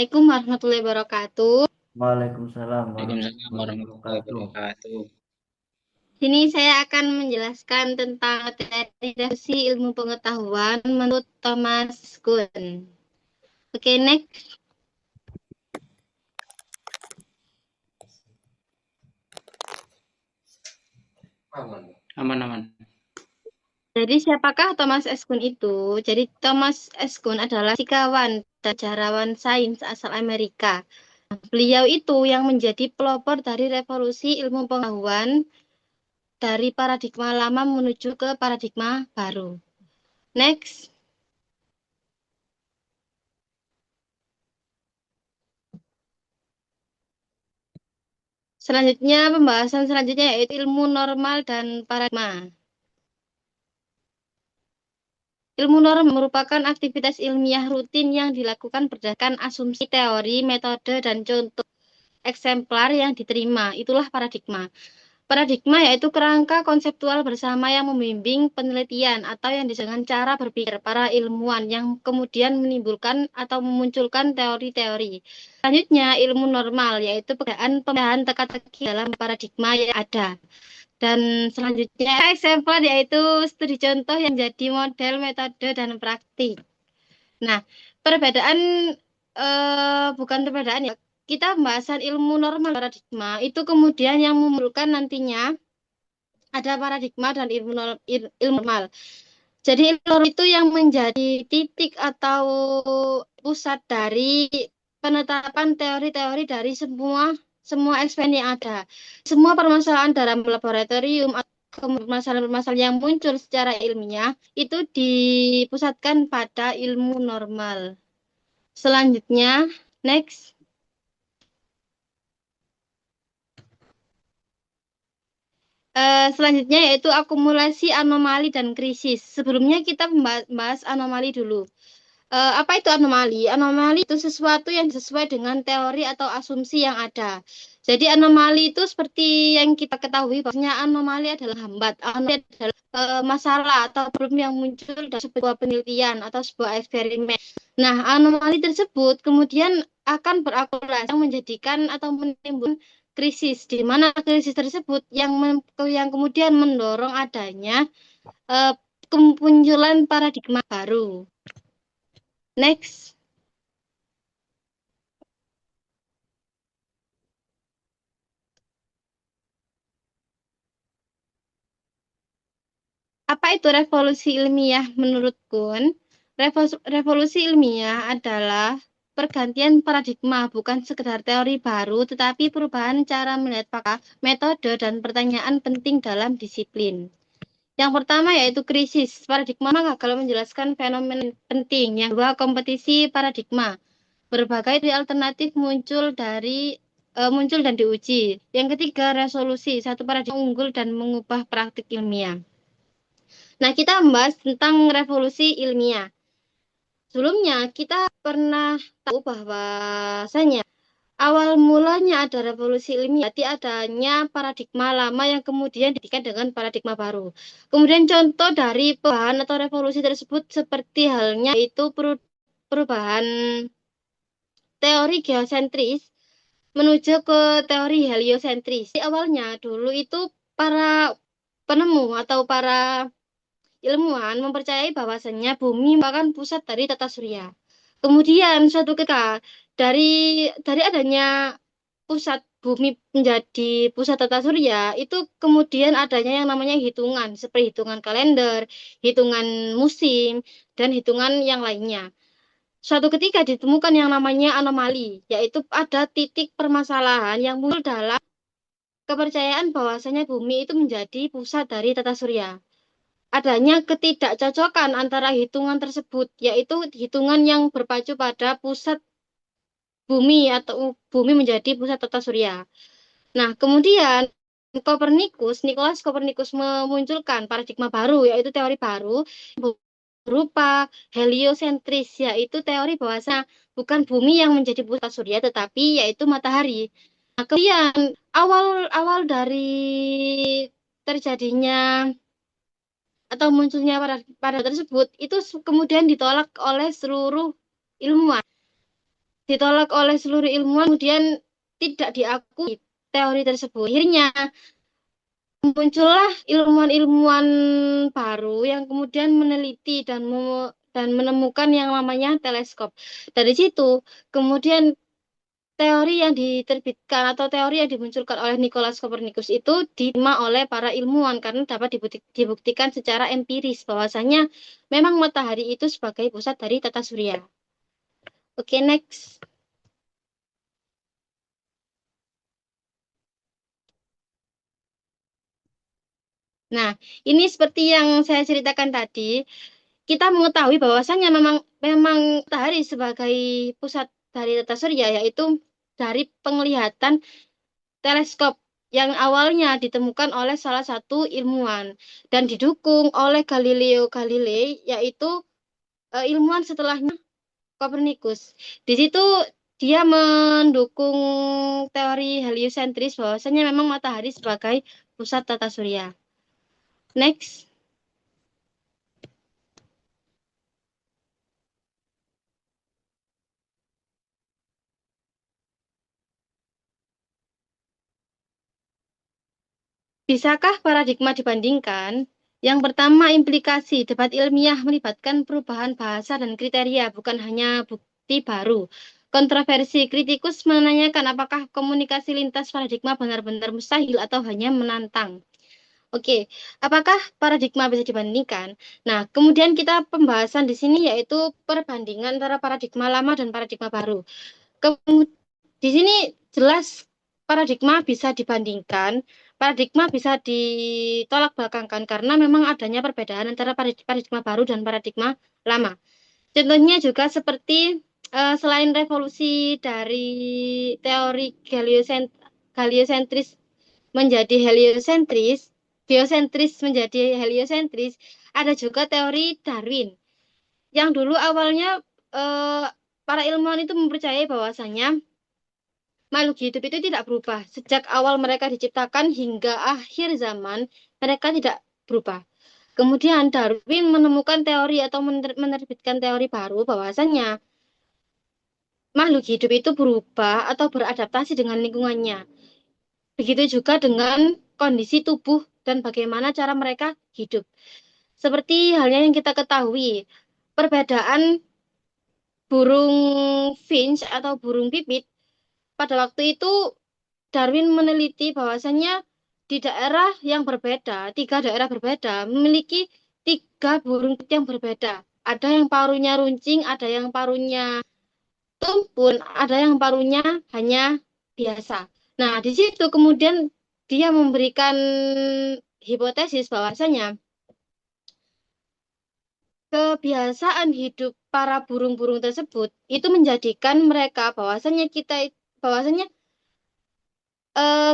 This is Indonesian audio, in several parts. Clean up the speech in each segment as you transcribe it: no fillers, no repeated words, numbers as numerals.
Assalamualaikum warahmatullahi wabarakatuh. Waalaikumsalam Waalaikumsalam warahmatullahi warahmatullahi wabarakatuh. wabarakatuh. Sini saya akan menjelaskan tentang materi revolusi ilmu pengetahuan menurut Thomas Kuhn. Oke, next. Aman-aman. Jadi siapakah Thomas S. Kuhn itu? Jadi Thomas S. Kuhn adalah fisikawan dan sejarawan sains asal Amerika. Beliau itu yang menjadi pelopor dari revolusi ilmu pengetahuan dari paradigma lama menuju ke paradigma baru. Next. Selanjutnya, pembahasan selanjutnya yaitu ilmu normal dan paradigma. Ilmu normal merupakan aktivitas ilmiah rutin yang dilakukan berdasarkan asumsi teori, metode, dan contoh eksemplar yang diterima. Itulah paradigma. Paradigma yaitu kerangka konseptual bersama yang membimbing penelitian atau yang dengan cara berpikir para ilmuwan yang kemudian menimbulkan atau memunculkan teori-teori. Selanjutnya, ilmu normal yaitu perbedaan teka-teki dalam paradigma yang ada. Dan selanjutnya, eksemplar yaitu studi contoh yang jadi model, metode, dan praktik. Nah, perbedaan bukan perbedaan ya. Kita pembahasan ilmu normal paradigma itu kemudian yang memerlukan nantinya ada paradigma dan ilmu normal. Jadi ilmu normal itu yang menjadi titik atau pusat dari penetapan teori-teori dari semua eksperimen yang ada. Semua permasalahan dalam laboratorium atau permasalahan-permasalahan yang muncul secara ilmiah itu dipusatkan pada ilmu normal. Selanjutnya, next. Selanjutnya yaitu akumulasi anomali dan krisis. Sebelumnya kita membahas anomali dulu. Apa itu anomali? Anomali itu sesuatu yang sesuai dengan teori atau asumsi yang ada. Jadi anomali itu seperti yang kita ketahui bahwasanya anomali adalah hambat. Anomali adalah masalah atau problem yang muncul dari sebuah penelitian atau sebuah eksperimen. Nah, anomali tersebut kemudian akan berakumulasi yang menjadikan atau menimbulkan krisis, di mana krisis tersebut yang kemudian mendorong adanya uh, kemunculan paradigma baru. Next. Apa itu revolusi ilmiah menurut Kuhn? Revolusi ilmiah adalah pergantian paradigma, bukan sekedar teori baru, tetapi perubahan cara melihat fakta, metode, dan pertanyaan penting dalam disiplin. Yang pertama yaitu krisis. Paradigma gagal menjelaskan fenomena penting. Yang kedua, kompetisi paradigma. Berbagai teori alternatif muncul dan diuji. Yang ketiga, resolusi. Satu paradigma unggul dan mengubah praktik ilmiah. Nah, kita membahas tentang revolusi ilmiah. Sebelumnya, kita pernah tahu bahwasanya awal mulanya ada revolusi ilmiah, berarti adanya paradigma lama yang kemudian digantikan dengan paradigma baru. Kemudian contoh dari perubahan atau revolusi tersebut seperti halnya itu perubahan teori geosentris menuju ke teori heliosentris. Di awalnya dulu itu para penemu atau para ilmuwan mempercayai bahwasannya bumi merupakan pusat dari tata surya. Kemudian suatu ketika dari adanya pusat bumi menjadi pusat tata surya, itu kemudian adanya yang namanya hitungan, seperti hitungan kalender, hitungan musim, dan hitungan yang lainnya. Suatu ketika ditemukan yang namanya anomali, yaitu ada titik permasalahan yang muncul dalam kepercayaan bahwasanya bumi itu menjadi pusat dari tata surya. Adanya ketidakcocokan antara hitungan tersebut, yaitu hitungan yang berpacu pada pusat bumi atau bumi menjadi pusat tata surya. Nah, kemudian Nicolaus Copernicus memunculkan paradigma baru, yaitu teori baru berupa heliosentris, yaitu teori bahwasanya bukan bumi yang menjadi pusat surya, tetapi yaitu matahari. Nah, kemudian awal-awal dari terjadinya atau munculnya pada tersebut itu kemudian ditolak oleh seluruh ilmuwan. ditolak oleh seluruh ilmuwan, kemudian tidak diakui teori tersebut. Akhirnya muncullah ilmuwan-ilmuwan baru yang kemudian meneliti dan menemukan yang namanya teleskop. Dari situ kemudian teori yang diterbitkan atau teori yang dimunculkan oleh Nicolaus Copernicus itu diterima oleh para ilmuwan karena dapat dibuktikan secara empiris bahwasanya memang matahari itu sebagai pusat dari tata surya. Oke, next. Nah, ini seperti yang saya ceritakan tadi, kita mengetahui bahwasanya memang matahari sebagai pusat dari tata surya yaitu dari penglihatan teleskop yang awalnya ditemukan oleh salah satu ilmuwan dan didukung oleh Galileo Galilei yaitu ilmuwan setelahnya Copernicus. Di situ dia mendukung teori heliosentris bahwasanya memang matahari sebagai pusat tata surya. Next. Bisakah paradigma dibandingkan? Yang pertama, implikasi debat ilmiah melibatkan perubahan bahasa dan kriteria, bukan hanya bukti baru. Kontroversi kritikus menanyakan apakah komunikasi lintas paradigma benar-benar mustahil atau hanya menantang. Oke, apakah paradigma bisa dibandingkan? Nah, kemudian kita pembahasan di sini yaitu perbandingan antara paradigma lama dan paradigma baru. Di sini jelas paradigma bisa dibandingkan, paradigma bisa ditolak belakangkan karena memang adanya perbedaan antara paradigma baru dan paradigma lama. Contohnya juga seperti selain revolusi dari teori heliosentris menjadi heliosentris, geosentris menjadi heliosentris, ada juga teori Darwin yang dulu awalnya para ilmuwan itu mempercayai bahwasanya makhluk hidup itu tidak berubah. Sejak awal mereka diciptakan hingga akhir zaman, mereka tidak berubah. Kemudian Darwin menemukan teori atau menerbitkan teori baru bahwasanya makhluk hidup itu berubah atau beradaptasi dengan lingkungannya. Begitu juga dengan kondisi tubuh dan bagaimana cara mereka hidup. Seperti halnya yang kita ketahui, perbedaan burung finch atau burung pipit pada waktu itu Darwin meneliti bahwasannya di daerah yang berbeda, 3 daerah berbeda, memiliki 3 burung yang berbeda. Ada yang paruhnya runcing, ada yang paruhnya tumpul, ada yang paruhnya hanya biasa. Nah, di situ kemudian dia memberikan hipotesis bahwasanya kebiasaan hidup para burung-burung tersebut itu menjadikan mereka bahwasanya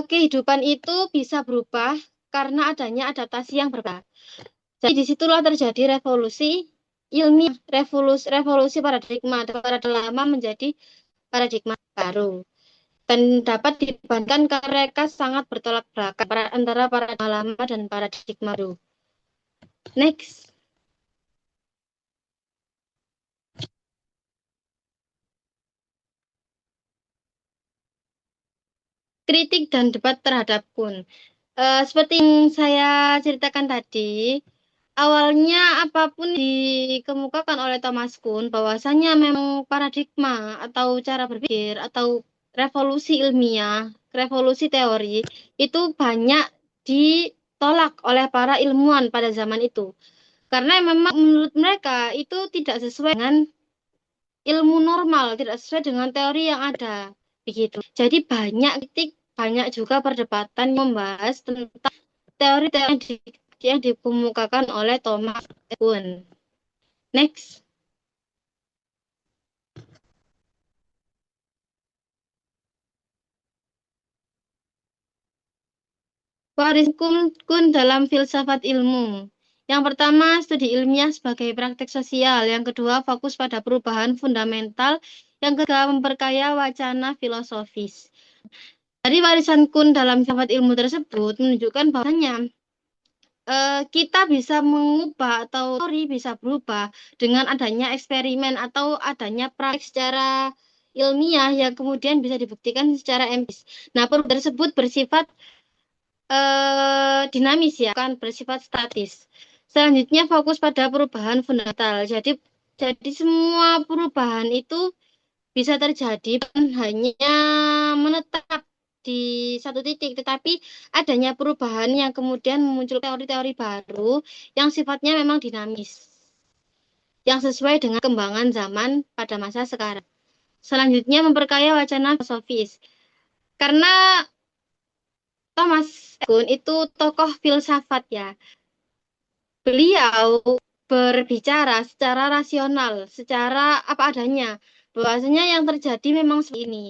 kehidupan itu bisa berubah karena adanya adaptasi yang berbeda. Jadi disitulah terjadi revolusi ilmiah, revolusi paradigma dari paradigma lama menjadi paradigma baru. Dan dapat dibandingkan karena mereka sangat bertolak belakang antara paradigma lama dan paradigma baru. Next. Kritik dan debat terhadap Kuhn. Seperti yang saya ceritakan tadi, awalnya apapun dikemukakan oleh Thomas Kuhn bahwasanya memang paradigma atau cara berpikir atau revolusi ilmiah, revolusi teori itu banyak ditolak oleh para ilmuwan pada zaman itu. Karena memang menurut mereka itu tidak sesuai dengan ilmu normal, tidak sesuai dengan teori yang ada. Begitu. Jadi banyak kritik, banyak juga perdebatan membahas tentang teori-teori yang dikemukakan oleh Thomas Kuhn. Next. Waris Kuhn dalam filsafat ilmu. Yang pertama, studi ilmiah sebagai praktek sosial. Yang kedua, fokus pada perubahan fundamental. Yang ketiga, memperkaya wacana filosofis. Dari warisan Kuhn dalam filsafat ilmu tersebut menunjukkan bahwasanya kita bisa mengubah atau teori bisa berubah dengan adanya eksperimen atau adanya praktek secara ilmiah yang kemudian bisa dibuktikan secara empiris. Nah, perubahan tersebut bersifat dinamis ya, bukan bersifat statis. Selanjutnya fokus pada perubahan fundamental. Jadi semua perubahan itu bisa terjadi bukan hanya menetap di satu titik, tetapi adanya perubahan yang kemudian muncul teori-teori baru yang sifatnya memang dinamis, yang sesuai dengan kembangan zaman pada masa sekarang. Selanjutnya memperkaya wacana filosofis. Karena Thomas Kuhn itu tokoh filsafat ya. Beliau berbicara secara rasional, secara apa adanya. Bahwasanya yang terjadi memang seperti ini.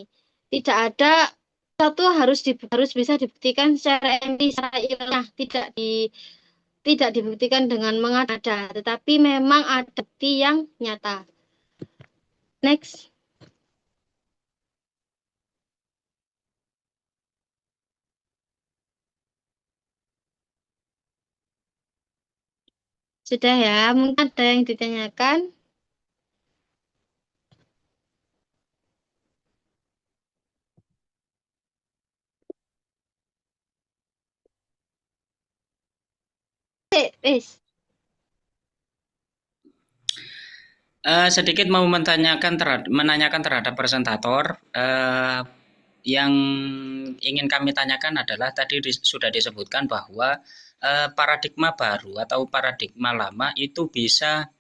Tidak ada satu harus bisa dibuktikan secara empiris, secara ilmiah, tidak dibuktikan dengan mengada, tetapi memang ada bukti yang nyata. Next. Sudah ya, mungkin ada yang ditanyakan. Wes. Sedikit mau menanyakan terhadap presentator. Yang ingin kami tanyakan adalah tadi sudah disebutkan bahwa paradigma baru atau paradigma lama itu bisa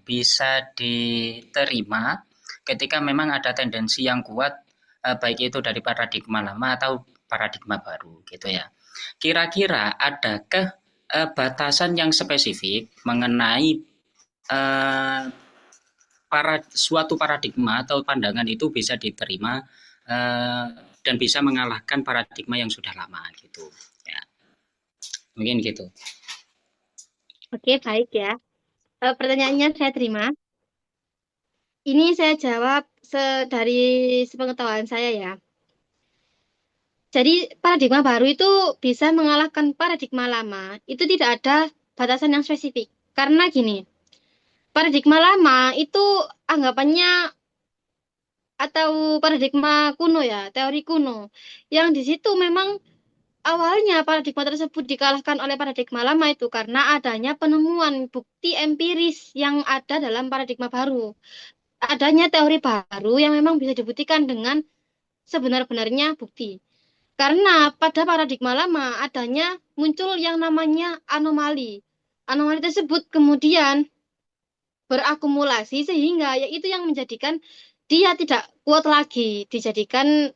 bisa diterima ketika memang ada tendensi yang kuat, baik itu dari paradigma lama atau paradigma baru gitu ya. Kira-kira adakah batasan yang spesifik mengenai suatu paradigma atau pandangan itu bisa diterima dan bisa mengalahkan paradigma yang sudah lama gitu ya, mungkin gitu. Oke, baik ya. Pertanyaannya saya terima. Ini saya jawab dari sepengetahuan saya ya. Jadi paradigma baru itu bisa mengalahkan paradigma lama. Itu tidak ada batasan yang spesifik. Karena gini, paradigma lama itu anggapannya atau paradigma kuno ya, teori kuno. Yang di situ memang awalnya paradigma tersebut dikalahkan oleh paradigma lama itu karena adanya penemuan bukti empiris yang ada dalam paradigma baru. Adanya teori baru yang memang bisa dibuktikan dengan sebenar-benarnya bukti. Karena pada paradigma lama adanya muncul yang namanya anomali. Anomali tersebut kemudian berakumulasi sehingga yaitu yang menjadikan dia tidak kuat lagi dijadikan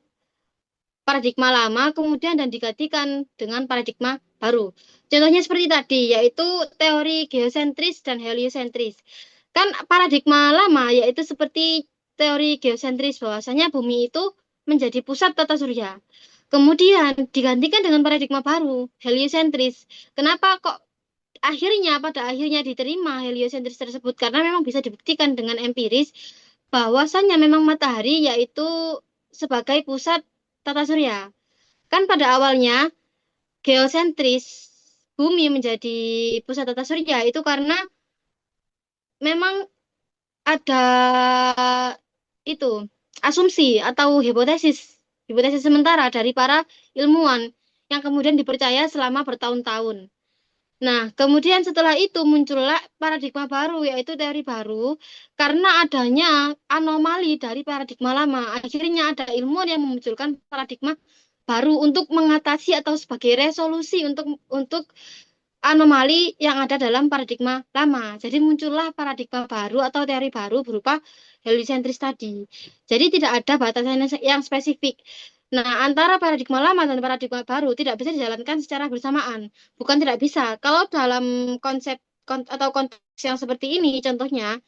paradigma lama kemudian dan digantikan dengan paradigma baru. Contohnya seperti tadi, yaitu teori geosentris dan heliosentris. Kan paradigma lama yaitu seperti teori geosentris bahwasanya bumi itu menjadi pusat tata surya. Kemudian digantikan dengan paradigma baru, heliosentris. Kenapa kok pada akhirnya diterima heliosentris tersebut? Karena memang bisa dibuktikan dengan empiris bahwasanya memang matahari yaitu sebagai pusat tata surya. Kan pada awalnya geosentris bumi menjadi pusat tata surya itu karena memang ada itu asumsi atau hipotesis sementara dari para ilmuwan yang kemudian dipercaya selama bertahun-tahun. Nah, kemudian setelah itu muncullah paradigma baru, yaitu teori baru, karena adanya anomali dari paradigma lama. Akhirnya ada ilmuwan yang memunculkan paradigma baru untuk mengatasi atau sebagai resolusi untuk anomali yang ada dalam paradigma lama. Jadi muncullah paradigma baru atau teori baru berupa heliosentris tadi. Jadi tidak ada batasan yang spesifik. Nah, antara paradigma lama dan paradigma baru tidak bisa dijalankan secara bersamaan. Bukan tidak bisa. Kalau dalam konsep atau konteks yang seperti ini, contohnya,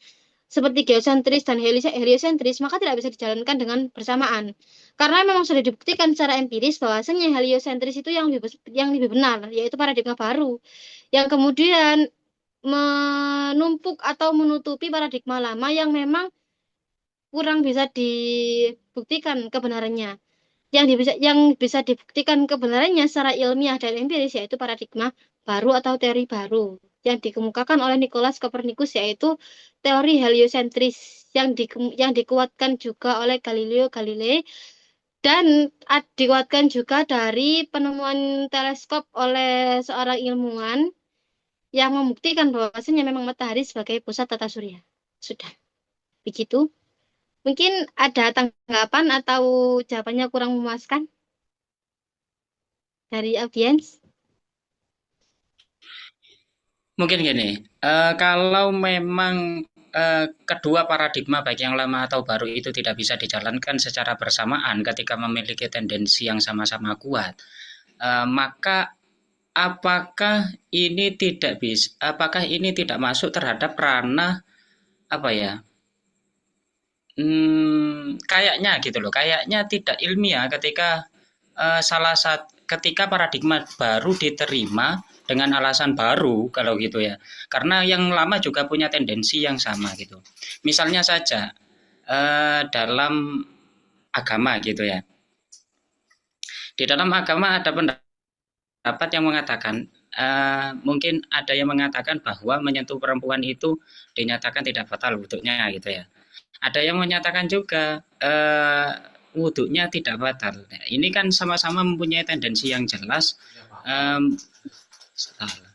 seperti geosentris dan heliosentris, maka tidak bisa dijalankan dengan bersamaan. Karena memang sudah dibuktikan secara empiris bahwasanya heliosentris itu yang lebih benar, yaitu paradigma baru. Yang kemudian menumpuk atau menutupi paradigma lama yang memang kurang bisa dibuktikan kebenarannya. Yang bisa dibuktikan kebenarannya secara ilmiah dan empiris yaitu paradigma baru atau teori baru. yang dikemukakan oleh Nicolaus Copernicus, yaitu teori heliosentris yang dikuatkan juga oleh Galileo Galilei dan dikuatkan juga dari penemuan teleskop oleh seorang ilmuwan yang membuktikan bahwasanya memang matahari sebagai pusat tata surya. Sudah, begitu. Mungkin ada tanggapan atau jawabannya kurang memuaskan dari audiens? Mungkin gini, kalau memang kedua paradigma baik yang lama atau baru itu tidak bisa dijalankan secara bersamaan ketika memiliki tendensi yang sama-sama kuat, maka apakah ini tidak masuk terhadap ranah apa ya? Kayaknya gitu loh, kayaknya tidak ilmiah ketika paradigma baru diterima dengan alasan baru kalau gitu ya. Karena yang lama juga punya tendensi yang sama gitu. Misalnya saja dalam agama gitu ya. Di dalam agama ada pendapat yang mengatakan mungkin ada yang mengatakan bahwa menyentuh perempuan itu dinyatakan tidak fatal wudhunya gitu ya. Ada yang menyatakan juga wudhunya tidak batal. Nah, ini kan sama-sama mempunyai tendensi yang jelas, um, sama-sama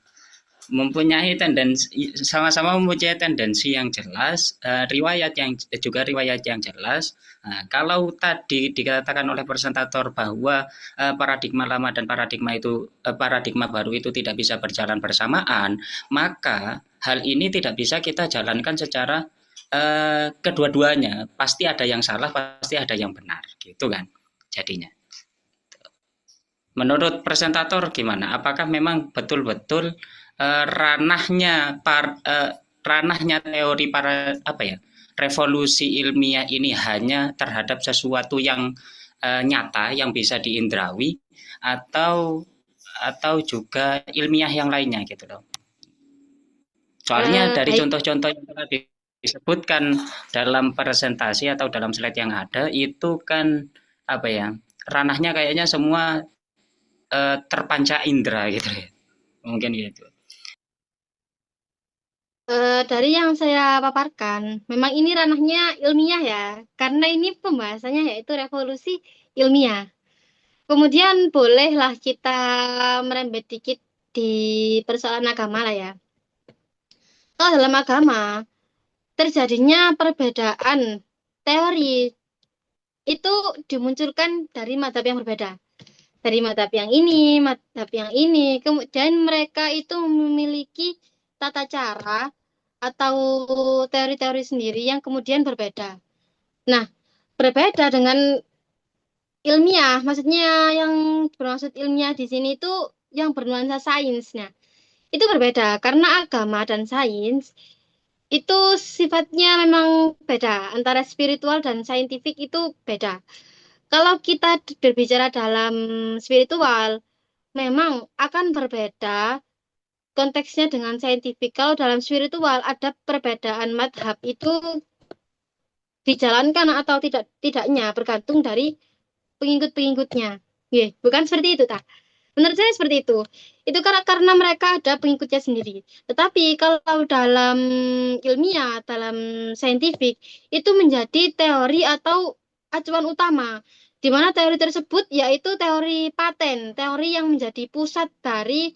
mempunyai tendensi yang jelas, riwayat yang jelas. Nah, kalau tadi dikatakan oleh presentator bahwa paradigma lama dan paradigma baru itu tidak bisa berjalan bersamaan, maka hal ini tidak bisa kita jalankan secara kedua-duanya. Pasti ada yang salah, pasti ada yang benar, gitu kan jadinya. Menurut presentator gimana? Apakah memang betul-betul ranahnya teori revolusi ilmiah ini hanya terhadap sesuatu yang nyata yang bisa diindrawi atau juga ilmiah yang lainnya gitu loh. Soalnya dari contoh-contoh yang telah disebutkan dalam presentasi atau dalam slide yang ada itu kan ranahnya kayaknya semua terpanca indera gitu ya. Mungkin gitu. Dari yang saya paparkan, memang ini ranahnya ilmiah ya, karena ini pembahasannya yaitu revolusi ilmiah. Kemudian bolehlah kita merembet dikit di persoalan agama lah ya. Kalau dalam agama, terjadinya perbedaan teori itu dimunculkan dari mazhab yang berbeda. Dari mazhab yang ini, kemudian mereka itu memiliki tata cara atau teori-teori sendiri yang kemudian berbeda. Nah, berbeda dengan ilmiah, maksudnya yang bermaksud ilmiah di sini itu yang bernuansa sainsnya. Itu berbeda karena agama dan sains itu sifatnya memang beda, antara spiritual dan saintifik itu beda. Kalau kita berbicara dalam spiritual, memang akan berbeda konteksnya dengan saintifik. Kalau dalam spiritual ada perbedaan madhab itu dijalankan atau tidaknya bergantung dari pengikut-pengikutnya. Bukan seperti itu, tak? Menurut saya seperti itu. Itu karena mereka ada pengikutnya sendiri. Tetapi kalau dalam ilmiah, dalam saintifik, itu menjadi teori atau acuan utama. Di mana teori tersebut yaitu teori paten, teori yang menjadi pusat dari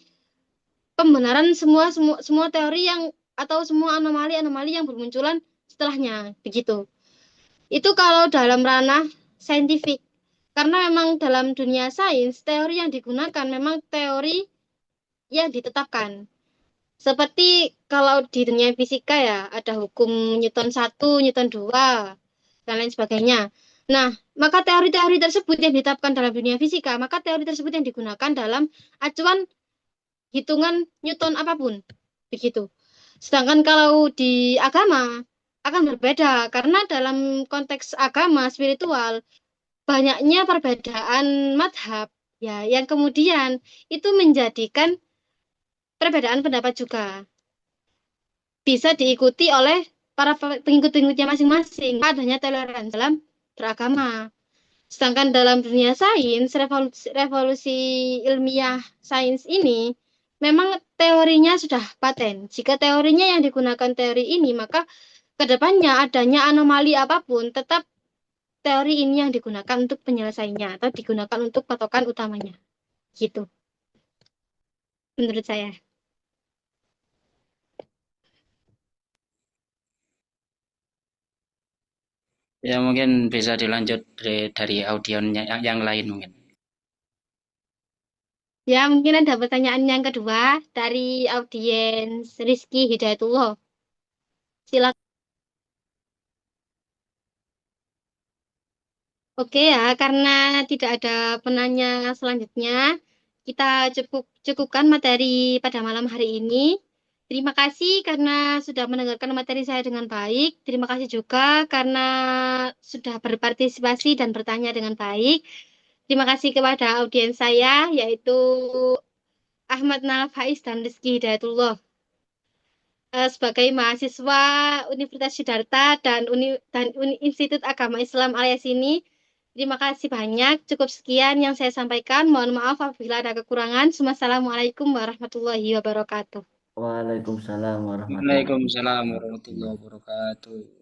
pembenaran semua teori yang atau semua anomali-anomali yang bermunculan setelahnya, begitu. Itu kalau dalam ranah saintifik. Karena memang dalam dunia sains, teori yang digunakan memang teori yang ditetapkan. Seperti kalau di dunia fisika ya, ada hukum Newton 1, Newton 2, dan lain sebagainya. Nah, maka teori-teori tersebut yang ditetapkan dalam dunia fisika, maka teori tersebut yang digunakan dalam acuan hitungan Newton apapun. Begitu. Sedangkan kalau di agama, akan berbeda. Karena dalam konteks agama, spiritual, banyaknya perbedaan madhab ya yang kemudian itu menjadikan perbedaan pendapat juga bisa diikuti oleh para pengikut-pengikutnya masing-masing, adanya toleransi dalam beragama. Sedangkan dalam dunia sains, revolusi ilmiah sains ini memang teorinya sudah paten. Jika teorinya yang digunakan teori ini, maka kedepannya adanya anomali apapun, tetap teori ini yang digunakan untuk penyelesaiannya atau digunakan untuk patokan utamanya. Gitu, menurut saya. Ya mungkin bisa dilanjut dari audionya yang lain mungkin. Ya, mungkin ada pertanyaan yang kedua dari audiens Rizky Hidayatullah. Silakan. Oke ya, karena tidak ada penanya selanjutnya, kita cukupkan materi pada malam hari ini. Terima kasih karena sudah mendengarkan materi saya dengan baik. Terima kasih juga karena sudah berpartisipasi dan bertanya dengan baik. Terima kasih kepada audiens saya, yaitu Ahmad Nafais dan Rizky Hidayatullah. Sebagai mahasiswa Universitas Siddhartha dan Institut Agama Islam alias ini, terima kasih banyak. Cukup sekian yang saya sampaikan. Mohon maaf apabila ada kekurangan. Wassalamualaikum warahmatullahi wabarakatuh. Waalaikumsalam warahmatullahi wabarakatuh. Waalaikumsalam warahmatullahi wabarakatuh.